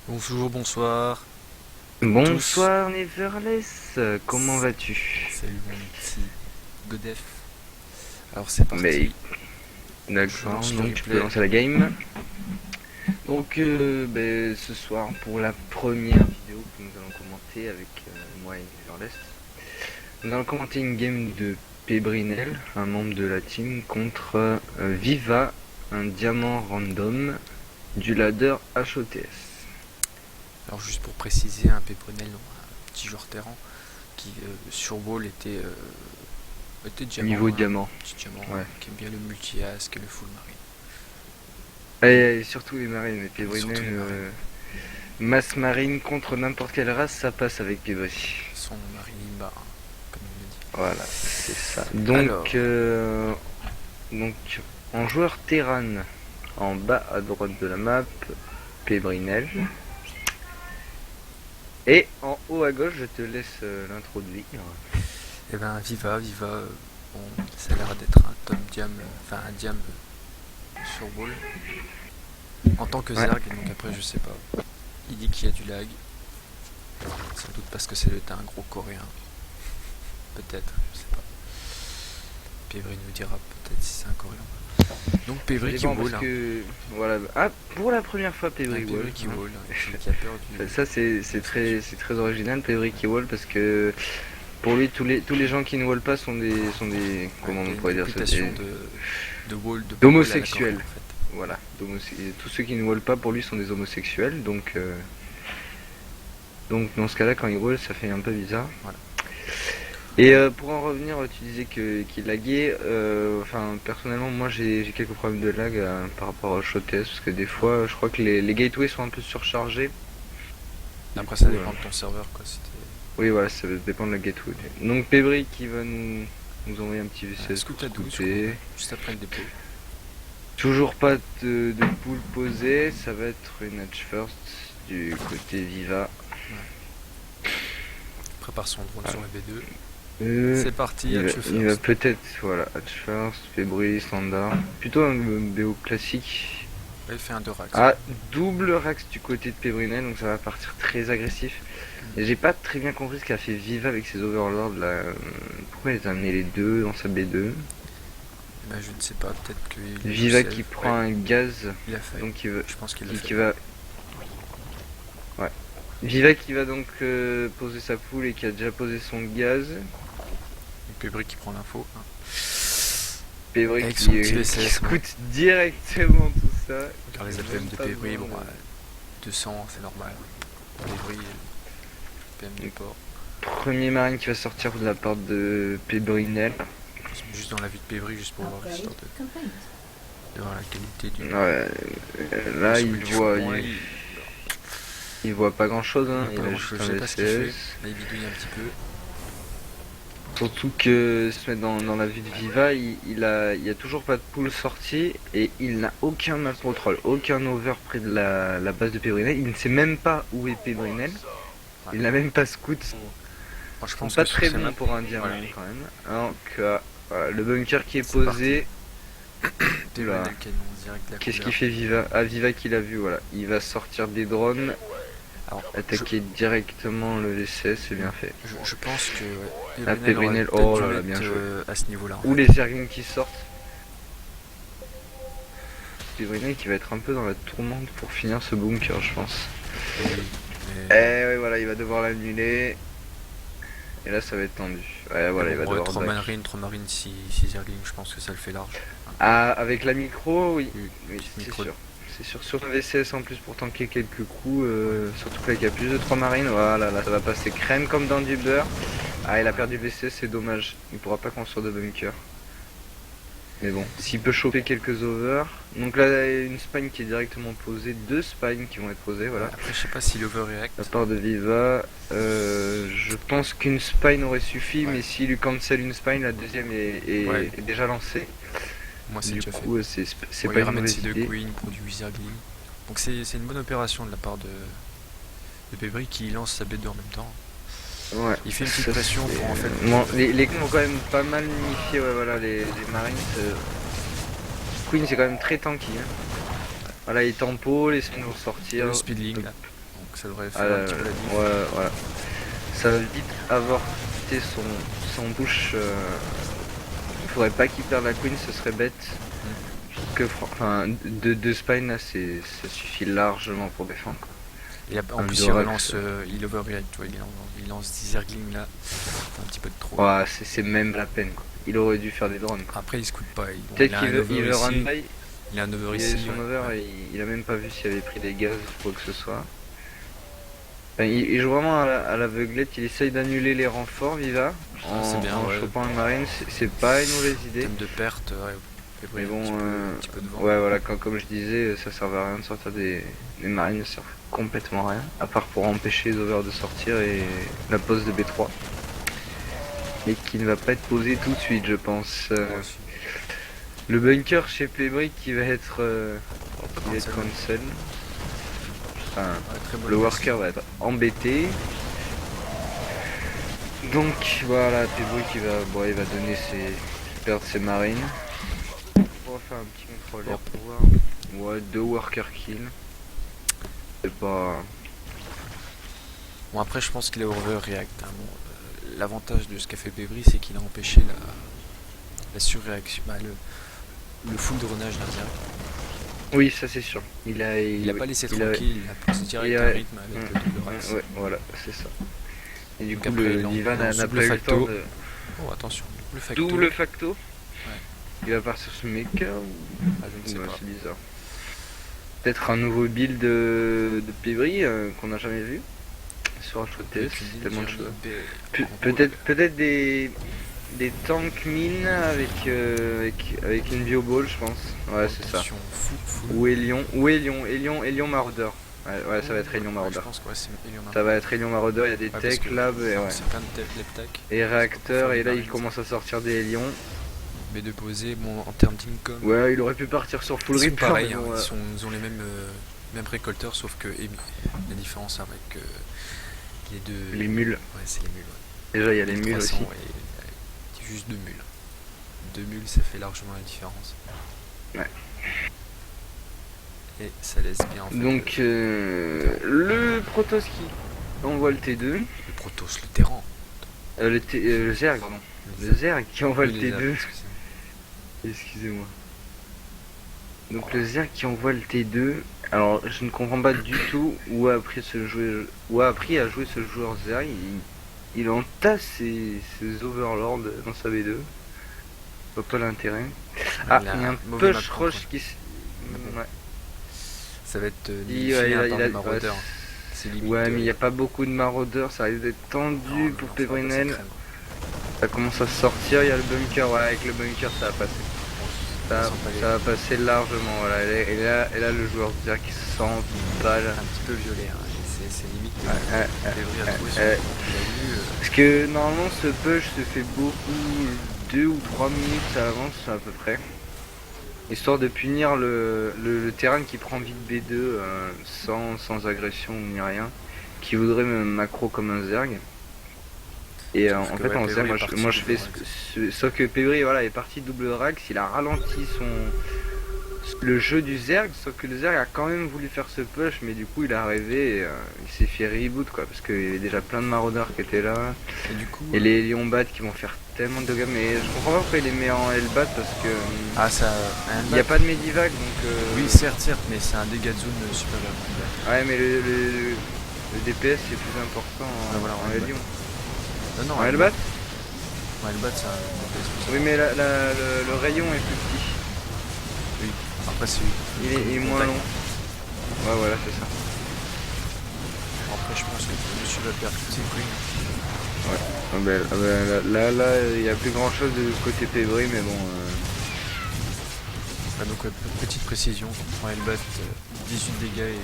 Bonjour, bonsoir à tous. Bonsoir Neverless, comment vas-tu? Salut mon petit Godef. Alors c'est Mais parti, je d'accord, lance le donc tu peux replay. lancer la game. Donc ce soir pour la première vidéo que nous allons commenter avec moi et Neverless, nous allons commenter une game de Pebrinel, un membre de la team, contre Viva, un diamant random du ladder HOTS. Alors juste pour préciser, un Pépronel, un petit joueur terrain qui sur Wall était diamant, Niveau hein, diamant, petit diamant ouais. qui aime bien le multi-ask et le full marine. Et surtout les marines, mais Pebrinel, Surtout les marines. masse marine contre n'importe quelle race, ça passe avec Pebri. Son marine imba, hein, comme il le dit. Voilà, c'est ça. Alors, Donc en joueur Terran, en bas à droite de la map, Pebrinel. Et en haut à gauche, je te laisse l'introduire. eh ben Viva, bon, ça a l'air d'être un top diam, enfin un diam sur Wall. En tant que Ouais, Zerg, donc après je sais pas. Il dit qu'il y a du lag. Sans doute parce que c'est un gros coréen. Peut-être, je sais pas. Pévry nous dira peut-être si c'est un coréen. Donc ça Pévry qui dépend parce wall, hein. que voilà. Ah, pour la première fois, Un Pebri wall. Pévry qui Hein. wall, qui a peur du. Ça c'est très original, Pebri qui wall, parce que pour lui tous les gens qui ne wall pas sont des Ouais, comment il a on une pourrait dire ça, réputation de wall, de pas wall à la coréenne d'homosexuels. en fait. Voilà, tous ceux qui ne wall pas pour lui sont des homosexuels, donc dans ce cas-là, quand il roule, ça fait un peu bizarre. Voilà. Et pour en revenir, tu disais qu'il laguait. Enfin, personnellement, moi j'ai quelques problèmes de lag par rapport à Shotes, parce que des fois, je crois que les gateways sont un peu surchargés. Du Après ça coup, dépend de ton serveur quoi. C'était. oui, voilà, ça dépend de la gateway. Donc Pebri qui va nous envoyer un petit V16 pour Scout à 12 quoi, scouter. juste après le dépôt. Toujours pas de pool posé, ça va être une hatch first du côté Viva. Prépare son drone sur la B2. Euh, C'est parti, il va, Hatch il va first. peut-être, voilà, hatch first, fait bruit, standard. Plutôt un BO classique. Là, il fait un 2 rax. Ah, double rax du côté de Pebrinel, donc ça va partir très agressif. Et j'ai pas très bien compris ce qu'a fait Viva avec ses overlords là. Pourquoi il a amené les deux dans sa B2? Ben, je ne sais pas, peut-être qu'il est Viva safe. qui prend Ouais, un gaz, il a fait. donc il va, Je pense qu'il l'a qui, fait. qui va, ouais. Viva qui va donc poser sa poule et qui a déjà posé son gaz. Pébry qui prend l'info. Hein. Pebri Avec son qui, petit qui VCS, ouais. scoute directement tout ça. Car les Il a APM même de pas Pébry, besoin bon, de- 200, c'est normal. Pébry, PM du port. Premier marine qui va sortir de la part de Pebrinel. Je se met juste dans la vue de Pébry, juste pour voir, histoire de voir la qualité du. Ouais, là Sur il du voit, front, là, il voit pas grand chose, hein. voit Il pas a grand juste chose, un je sais pas ce qu'il fait. VCS. Là, il bidouille un petit peu. Surtout que se mettre dans la vue de Viva, il a toujours pas de pool sortie et il n'a aucun map control, aucun over près de la base de Pebrinel. Il ne sait même pas où est Pebrinel. Ouais. Il n'a même pas scout. Moi, je Ils sont pense pas que sur très ces bons maps, pour un diamant voilà. quand même. Donc voilà, le bunker qui est C'est posé. Pébry Oula. a le canon direct de la Qu'est-ce couleur. qu'il fait Viva? Ah, Viva qui l'a vu, voilà. Il va sortir des drones, Alors, attaquer directement le VCS, c'est bien fait. je pense que Ah, Pébrinel Pebrinel, aurait oh peut-être là dû là, bien mettre joué. à ce niveau-là. En Ou fait. les Zerglings qui sortent. Pebrinel qui va être un peu dans la tourmente pour finir ce bunker, je pense. Et oui, Eh mais ouais, voilà, il va devoir l'annuler. Et là, ça va être tendu. Ouais, voilà, il va devoir 3 back. marines, 3 marines, 6 Zerglings, je pense que ça le fait large. Ah, avec la micro, oui. Oui, Petite c'est micro. sûr. C'est sûr, sur un VCS en plus pour tanker quelques coups, surtout que là il y a plus de 3 marines, voilà, là ça va passer crème comme dans du beurre. Ah, il a perdu le VCS, c'est dommage, il pourra pas construire de bunker. Mais bon, s'il peut choper quelques overs. Donc là, il y a une spine qui est directement posée, deux spines qui vont être posées, voilà. Après, je sais pas s'il overreact. La part de Viva, je pense qu'une spine aurait suffi, Ouais. mais s'il lui cancel une spine, la deuxième Ouais. est déjà lancée. Moi, c'est Du déjà fait. coup, c'est Bon, pas il une ramène mauvaise ses deux idée. queens pour du Zergling. Donc, c'est une bonne opération de la part de Pébry qui lance sa B2 en même temps. Ouais. Il fait une petite Ça, pression c'est- pour en fait. Bon, les queens ont quand même pas mal minifié, ouais, voilà, les marines. Queen, c'est quand même très tanky. Hein. Voilà, les tempos, les spins vont sortir. Le speedling là. ça devrait Ah, faire un petit peu la diff. ouais, voilà. Ça va vite avorter son bush. Il faudrait pas qu'il perde la queen, ce serait bête. Enfin, deux spines là, ça suffit largement pour défendre. Et en Un plus, il Dorax, relance, il overreact, tu vois, il lance 10 Zerglings là, c'est un petit peu de trop. Ouais, c'est même la peine quoi. Il aurait dû faire des drones quoi. Après, il se coûte pas. Peut-être qu'il veut run by. Il a un over Il ici. est son over et il a même pas vu s'il avait pris des gaz ou quoi que ce soit. Enfin, il joue vraiment à l'aveuglette, il essaye d'annuler les renforts Viva C'est bien, en ouais. chopant une marine, c'est pas une mauvaise idée. Thème de perte, ouais. Mais bon, un petit peu de vent. ouais voilà, comme je disais, ça servait à rien de sortir des marines, ne servent complètement à rien, à part pour empêcher les overs de sortir et la pose de B3. Mais qui ne va pas être posée tout de suite je pense. Le bunker chez Playbrick qui va être cancel. Enfin, Ouais, le worker va être embêté. Donc voilà, Playbrick il va donner perdre ses marines. On va faire un petit contrôleur pour voir. Ouais, 2 worker kill. C'est pas. Bon, après, je pense qu'il a overreact. Hein. Bon, l'avantage de ce qu'a fait Bébri, c'est qu'il a empêché la surréaction, le full dronage d'un Zerg. Oui, ça c'est sûr. Il a pas laissé tranquille, il a poussé direct un rythme avec le double race. Ouais, voilà, c'est ça. Et du Donc coup, après, le Divan n'a pas eu le temps de. Oh, attention, double facto. Double facto. Ouais. Il va partir sur mecha ou. Ah, je ne sais pas. C'est bizarre. Peut-être un nouveau build de Pébri qu'on n'a jamais vu sur un show test, tellement de choses. Peut-être des tank mines avec une bioball, je pense. Ouais, c'est ça. Ou Elion Maraudeur. Ouais, ça va être Elion Maraudeur. Ça va être Elion Maraudeur, il y a des tech labs et ouais. Et réacteurs, et là il commence à sortir des Elions. Mais de poser, bon, en termes d'income. Ouais, il aurait pu partir sur full rip. Pareil, hein, ils ont les mêmes récolteurs, sauf que la différence avec les deux. Les mules. Ouais, c'est les mules. Ouais. Déjà, il y a les mules aussi. Et juste 2 mules. 2 mules, ça fait largement la différence. Ouais. Et ça laisse bien en fait. Donc, le Protoss qui envoie le T2. Le Protoss, le Terran. Le Zerg, pardon. Le Zerg qui envoie le T2. Excusez-moi. Donc le Zerg qui envoie le T2. Alors je ne comprends pas du tout où a appris à jouer ce joueur Zerg. Il entasse ses overlords dans sa B2. Je vois pas l'intérêt. Ah, il y a un push rush qui ouais. Ça va être maraudeurs. Ouais, mais il n'y a pas beaucoup de maraudeurs, ça risque d'être tendu pour Pébrinel. Ça commence à sortir, il y a le bunker, ouais, avec le bunker ça va passer. Ça va passer largement, voilà. Et là le joueur Zerg qui se sent balle. Un petit peu violet, hein. C'est limite. Parce que normalement ce push se fait beaucoup, 2 ou 3 minutes à l'avance à peu près. Histoire de punir le terrain qui prend vite B2 sans agression ni rien. Qui voudrait me macro comme un Zerg. Et en fait en Zerg moi je fais sauf que Pébri voilà est parti double rax, il a ralenti le jeu du Zerg, sauf que le Zerg a quand même voulu faire ce push, mais du coup il est arrivé et il s'est fait reboot quoi, parce qu'il y avait déjà plein de maraudeurs qui étaient là. Et du coup les lions bat qui vont faire tellement de dégâts, mais je comprends pas pourquoi il les met en Hellbat parce que il n'y a pas de Medivac donc oui certes mais c'est un dégât de zone supérieur. Ouais mais le DPS c'est plus important en Helion. Non, en Hellbat. En Hellbat c'est un DPS. Oui mais le rayon est plus petit. Oui. Après c'est il est moins long. Ouais voilà c'est ça. Après je pense que monsieur va perdre toutes ses queens. Ouais. Là il n'y a plus grand chose de côté Pébri mais bon. Donc petite précision, en Hellbat 18 dégâts et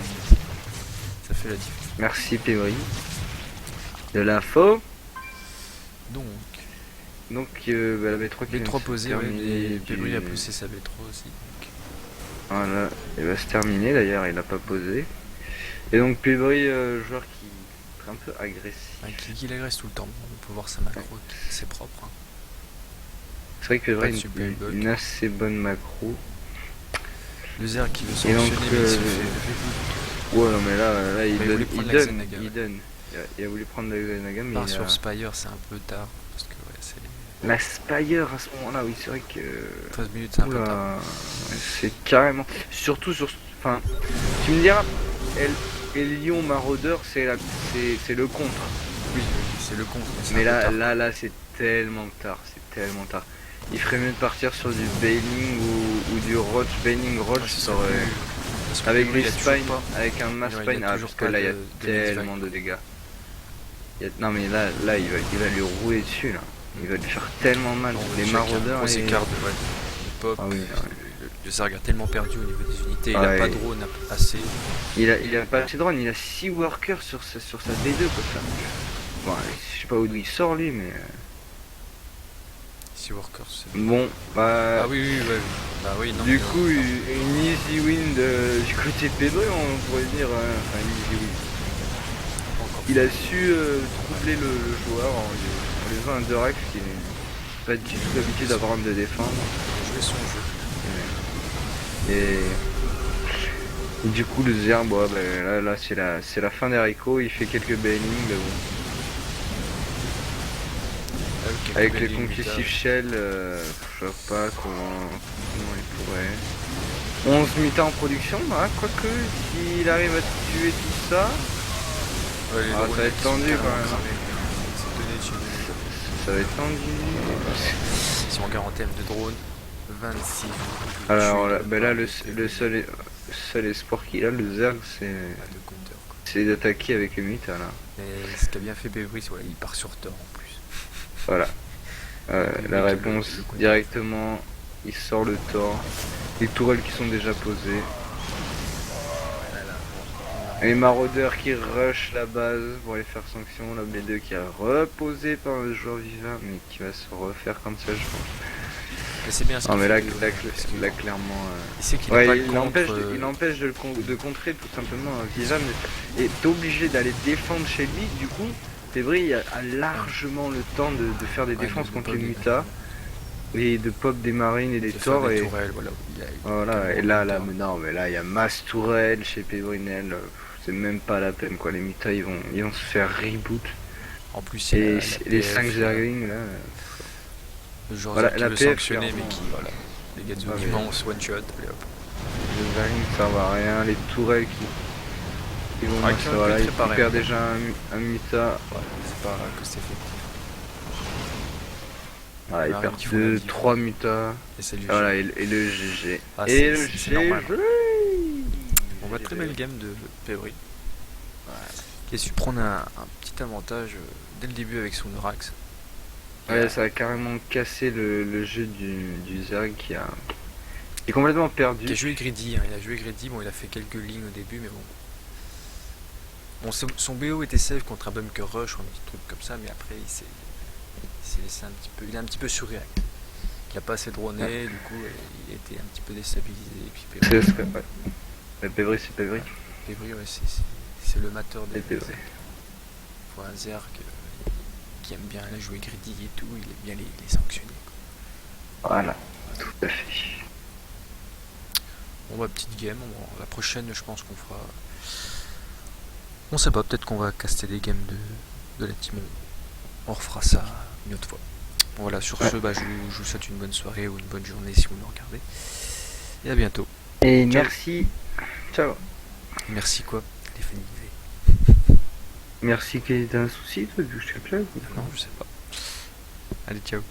ça fait la différence. Merci Pébri. De l'info. Donc la B3 qui B3 posée, et Pébri a poussé sa B3 aussi. Donc. Voilà, il va se terminer d'ailleurs, il n'a pas posé. Et donc Pébri, joueur qui est un peu agressif. Qui l'agresse tout le temps, on peut voir sa macro, c'est propre. Hein. C'est vrai que Pébri a une assez bonne macro. Le Zerg qui veut sanctionner, mais il se fait reboot Ouais, non, mais là il Mais il donne, voulait il prendre la donne, Xenaga, il ouais. donne. Il a voulu prendre la Xenaga, mais Part il a... sur Spire, c'est un peu tard. Parce que ouais, c'est La Spire à ce moment-là, oui, c'est vrai que... 13 minutes, c'est un peu tard. Oula, c'est carrément... Surtout sur... Enfin, tu me diras, et Lyon Maraudeur, c'est le contre. Oui, c'est le con. c'est Mais un peu tard. là, c'est tellement tard, c'est tellement tard. Il ferait mieux de partir sur du Bailing ou du Roach, Bailing Roach, Ouais, ce ça serait aurait... plus- parce que Avec Pébré, des il a toujours spines, pas. avec un mass Non, il spine, a ah, toujours parce que pas là, il y a de tellement Medivine. de dégâts. Non, mais là, il va lui rouler dessus, là. Il va lui faire tellement mal. Non, Les déjà qu'il y a un maraudeurs gros et... écart de, ouais, de pop. Ah oui, ouais. Le Zerg a tellement perdu au niveau des unités. Il Ah a pas ouais. de drone assez. Il a pas assez de drone, il a 6 workers sur sa D2, quoi, ça. Bon, je sais pas d'où il sort, lui, mais... 6 workers, c'est. Bon, bah... Ah oui, oui, ouais. Bah oui, non. Du mais, coup, une easy win du côté de Pedro, on pourrait dire, enfin une easy win. pas encore. Il a su troubler le joueur en lui faisant un Durax qui n'est pas du tout l'habitude d'avoir un de défendre. Il a joué son jeu. Et du coup, le Zerg, bon, bah, là c'est la fin des haricots, il fait quelques bailings, mais bon. Avec les conclusive shell, je vois pas comment il pourrait. 11 mutas en production, bah, quoique, s'il arrive à tuer tout ça, Ouais, les ah, drones, ça va être ils sont tendu quand carrément même. cramés. C'est donné de chez nous. ça va être tendu. Si on regarde en termes de drones, 26. Alors tués, là, bah là pas le seul espoir qu'il a, le Zerg, pas de counter, quoi. c'est d'attaquer avec les mutas là. Mais ce qu'a bien fait Bévry, c'est il part sur Thor en plus. Voilà. Le La mec, réponse le counter. directement, il sort le Thor. Les tourelles qui sont déjà posées. Les maraudeurs qui rush la base pour les faire sanction. La B2 qui a reposé par un joueur vivant, mais qui va se refaire comme ça, je pense. Mais c'est bien ce Non, qu'il mais fait, là, Bévry, parce que là clairement. il sait qu'il a Ouais, pas il le contre. empêche de contrer tout simplement Vizan et est obligé d'aller défendre chez lui. Du coup, Fébri a largement le temps de faire des Ouais, défenses de contre pop les des mutas et de pop des marines et des de faire torts. des Et tourelles, voilà. voilà, et là, mais non, mais là, il y a masse tourelle chez Pébrinel. C'est même pas la peine quoi. Les mutas ils vont se faire reboot. En plus, il y a Et la les PF, 5 Zerglings là. le joueur Voilà, qui la veut PF, sanctionner, mais clairement. qui, voilà. Les gars Ah, de mais- immense one shot, allez hop. Les Zerglings ça servent à rien. Les tourelles qui vont Ouais, marcher, qui ont voilà, été il préparés. perd déjà un muta. Ouais, c'est pas que c'est fait. Voilà, il Marine perd qui font la 2, diff. 3 mutas. Et c'est lui. Voilà, et le GG. Ah, et c'est- le c'est GG. normal. On voit très belle game de Pévry. Qui a su prendre un petit avantage dès le début avec son Norax. Ouais, ça a carrément cassé le jeu du Zerg qui est complètement perdu. Qui a joué greedy, hein. Il a joué greedy, bon il a fait quelques lignes au début mais bon. Bon son BO était safe contre un bunker rush ou un petit truc comme ça mais après il s'est laissé un petit peu. Il a un petit peu surréacté. Il a pas assez droné, Ouais. du coup il a été un petit peu déstabilisé et puis C'est ouais. Mais Pévry, c'est Pévry. Pévry ouais, c'est le mateur des C'est Pévry. pour un Zerg qui aime bien la jouer greedy et tout, il aime bien les sanctionner. Voilà, tout à fait. On va petite game, la prochaine je pense qu'on fera. On sait pas, peut-être qu'on va caster des games de la team. On refera ça une autre fois. Bon, voilà, sur ce, bah, je vous souhaite une bonne soirée ou une bonne journée si vous nous regardez. Et à bientôt. Et Ciao. merci. Ciao. Merci quoi les féminisés. Merci qu'il y ait un souci, toi, du je te plaît. Non, je sais pas. Allez, ciao.